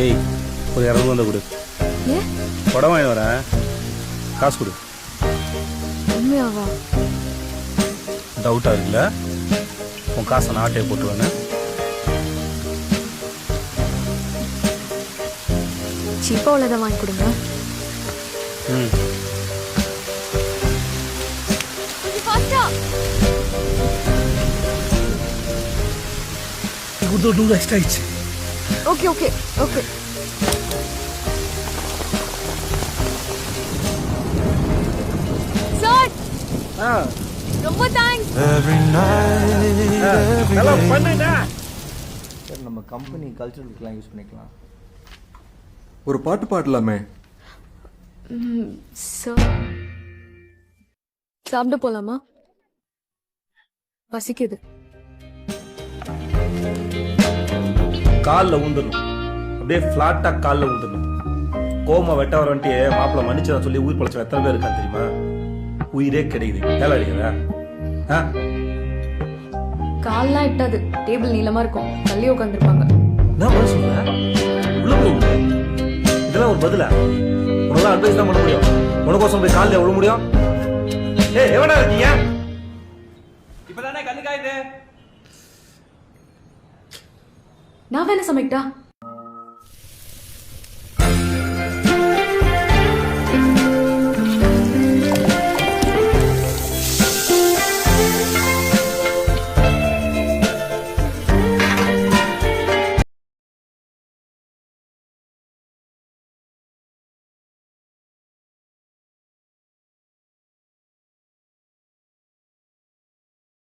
ஏய் ஒரு 200 வந்து கொடு. ஏன் படம் வாங்கி வரேன், காசு கொடு. உண்மையாவா? டவுட்டாக இருக்குல்ல, உன் காசை நான் ஆட்டையை போட்டுருவேன்னு. சீப்பாக உள்ளதை வாங்கி கொடுங்க. ம் கொடுத்து 100 எக்ஸ்ட்ரா ஆயிடுச்சு. Okay okay okay. சார் ரொம்ப தேங்க்ஸ். நல்லா பண்ணுடா. சார் நம்ம கம்பெனி கல்ச்சரலுக்குலாம் யூஸ் பண்ணிக்கலாம். ஒரு பாட்டு பாடலாமே. சார் சாப்பிட போலாமா? பசிக்குது. காலில் ஊந்துடணும், அப்படியே ஃப்ளாட்டா காலில் ஊந்துடணும். கோமா வெட்ட வரன்ட்டு மாப்பிள்ள மன்னிச்சதா சொல்லி உயிர் பழச்ச எத்தனை பேர் இருக்கான்னு தெரியுமா? உயிரே கிடைக்குது. வேலை அடிக்கிறா கால்லாம் எட்டாது, டேபிள் நீளமா இருக்கும், தள்ளி உட்காந்துருப்பாங்க. என்ன சொல்ற? உள்ள போய் இதெல்லாம் ஒரு பதிலா? உனக்கு அட்வைஸ் தான் பண்ண முடியும். உனக்கோசம் போய் காலில் விழ முடியும்? ஏய் எவனா இருக்கீங்க? இப்பதானே கண்ணு காயுது. நான் வேணா சமைக்கிட்டா?